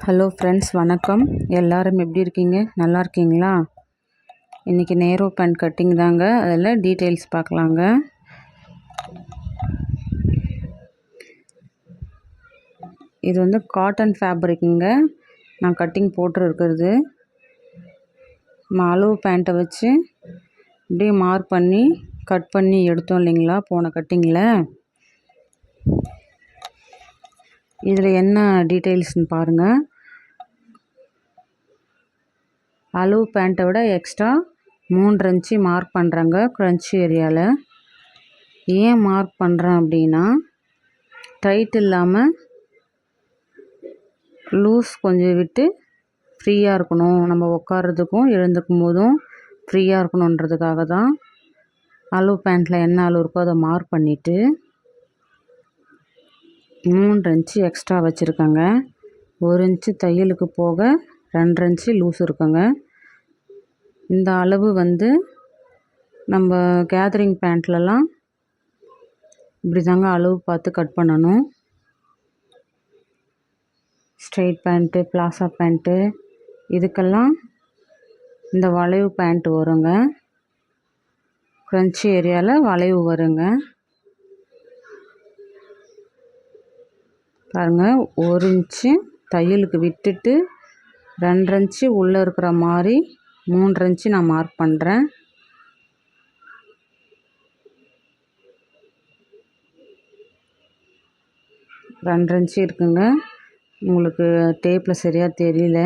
Hello friends, வணக்கம். எல்லோரும் எப்படி இருக்கீங்க? நல்லா இருக்கீங்களா? இன்றைக்கி நேரோ பேண்ட் கட்டிங் தாங்க. அதில் டீட்டெயில்ஸ் பார்க்கலாங்க. இது வந்து காட்டன் ஃபேப்ரிக்குங்க. நான் கட்டிங் போட்டுருக்கிறது அளவு பேண்ட்டை வச்சு அப்படியே மார்க் பண்ணி கட் பண்ணி எடுத்தோம் இல்லைங்களா போன கட்டிங்கில். இதில் என்ன டீட்டெயில்ஸ்னு பாருங்கள். அளவு பேண்ட்டை விட எக்ஸ்ட்ரா 3 இன்ச்சு மார்க் பண்ணுறேங்க க்ரன்ச் ஏரியாவில். ஏன் மார்க் பண்ணுறேன் அப்படின்னா, டைட் இல்லாமல் லூஸ் கொஞ்சம் விட்டு ஃப்ரீயாக இருக்கணும், நம்ம உட்காரதுக்கும் எழுந்துக்கும் போதும் ஃப்ரீயாக இருக்கணுன்றதுக்காக தான் அளவு பேண்ட்டில் என்ன அளவு இருக்கோ அதை மார்க் பண்ணிவிட்டு 3 இன்ச்சு எக்ஸ்ட்ரா வச்சுருக்கேங்க. 1 இன்ச்சு தையலுக்கு போக 2 இன்ச்சு லூஸ் இருக்குங்க. இந்த அளவு வந்து நம்ம கேதரிங் பேண்ட்லலாம் இப்படி தாங்க அளவு பார்த்து கட் பண்ணணும். ஸ்ட்ரெயிட் பேண்ட்டு, பிளாசா பேண்ட்டு இதுக்கெல்லாம் இந்த வளைவு பேண்ட் வருங்க. க்ரன்ச் ஏரியாவில் வளைவு வருங்க. பாருங்கள், 1 இன்ச்சு தையலுக்கு விட்டுட்டு 2 இன்ச்சு உள்ளே இருக்கிற மாதிரி 3 இன்ச்சு நான் மார்க் பண்ணுறேன். ரெண்டரை இன்ச்சு இருக்குங்க. உங்களுக்கு டேப்பில் சரியாக தெரியல.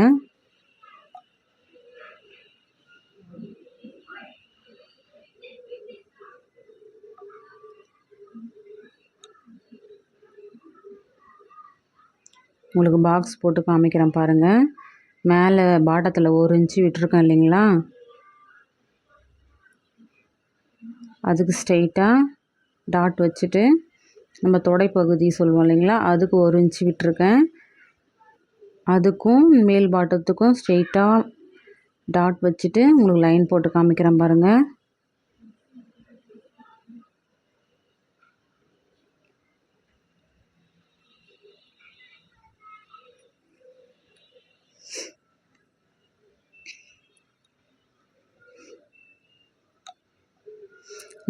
உங்களுக்கு பாக்ஸ் போட்டு காமிக்கிறேன் பாருங்கள். மேலே பாட்டத்தில் 1 இன்ச்சு விட்டுருக்கேன் இல்லைங்களா, அதுக்கு ஸ்ட்ரெயிட்டாக டாட் வச்சுட்டு நம்ம தொடைப்பகுதி சொல்லுவோம் இல்லைங்களா, அதுக்கு 1 இன்ச்சு விட்டுருக்கேன். அதுக்கும் மேல் பாட்டத்துக்கும் ஸ்ட்ரெயிட்டாக டாட் வச்சுட்டு உங்களுக்கு லைன் போட்டு காமிக்கிறேன் பாருங்கள்.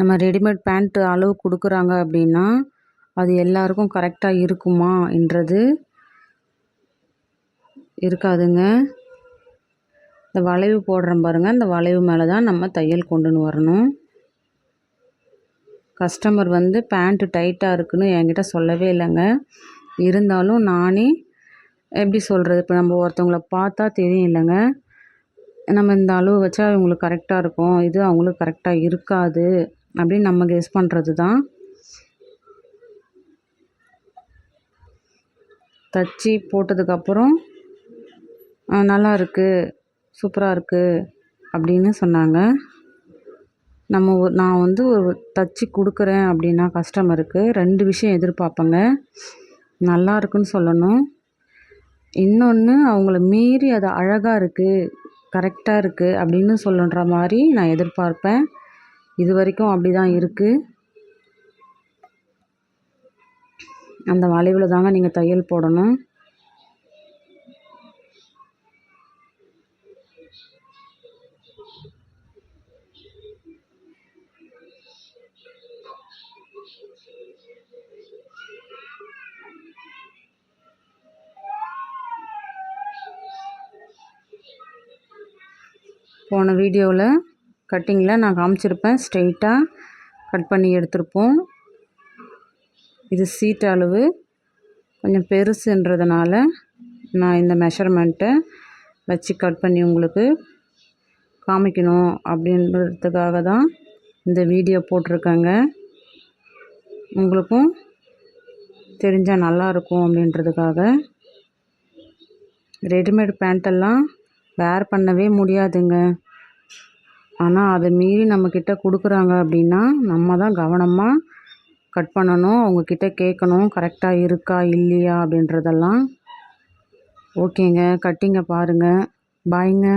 நம்ம ரெடிமேட் பேண்ட்டு அளவு கொடுக்குறாங்க அப்படின்னா அது எல்லாருக்கும் கரெக்டாக இருக்குமா என்றது இருக்காதுங்க. இந்த வளைவு போடுறோம் பாருங்கள், இந்த வளைவு மேலே தான் நம்ம தையல் கொண்டுன்னு வரணும். கஸ்டமர் வந்து பேண்ட்டு டைட்டாக இருக்குன்னு என்கிட்ட சொல்லவே இல்லைங்க. இருந்தாலும் நானே எப்படி சொல்கிறது, இப்போ நம்ம ஒருத்தவங்கள பார்த்தா தெரியும் இல்லைங்க, நம்ம இந்த அளவு வச்சா அவங்களுக்கு கரெக்டாக இருக்கும், இது அவங்களுக்கு கரெக்டாக இருக்காது அப்படின்னு நம்ம கெஸ் பண்ணுறது தான். தச்சு போட்டதுக்கப்புறம் நல்லா இருக்குது, சூப்பராக இருக்குது அப்படின்னு சொன்னாங்க. நான் வந்து ஒரு தச்சு கொடுக்குறேன் அப்படின்னா கஸ்டமருக்கு 2 விஷயம் எதிர்பார்ப்பேங்க. நல்லா இருக்குன்னு சொல்லணும், இன்னொன்று அவங்கள மீறி அது அழகாக இருக்குது, கரெக்டாக இருக்குது அப்படின்னு சொல்லுன்ற மாதிரி நான் எதிர்பார்ப்பேன். இது வரைக்கும் அப்படி தான் இருக்குது. அந்த வளைவில் தாங்க நீங்கள் தையல் போடணும். போன வீடியோவில் கட்டிங்கில் நான் காமிச்சிருப்பேன், ஸ்ட்ரெயிட்டாக கட் பண்ணி எடுத்திருப்போம். இது சீட் அளவு கொஞ்சம் பெருசுன்றதுனால நான் இந்த மெஷர்மெண்ட்டை வச்சு கட் பண்ணி உங்களுக்கு காமிக்கணும் அப்படின்றதுக்காக தான் இந்த வீடியோ போட்டிருக்கேங்க. உங்களுக்கும் தெரிஞ்சால் நல்லாயிருக்கும் அப்படின்றதுக்காக. ரெடிமேட் பேண்ட்டெல்லாம் வேர் பண்ணவே முடியாதுங்க. ஆனால் அதை மீறி நம்மக்கிட்ட கொடுக்குறாங்க அப்படின்னா நம்ம தான் கவனமாக கட் பண்ணணும், அவங்கக்கிட்ட கேட்கணும் கரெக்டாக இருக்கா இல்லையா அப்படின்றதெல்லாம். ஓகேங்க, கட்டிங்கை பாருங்கள். பாய்ங்க.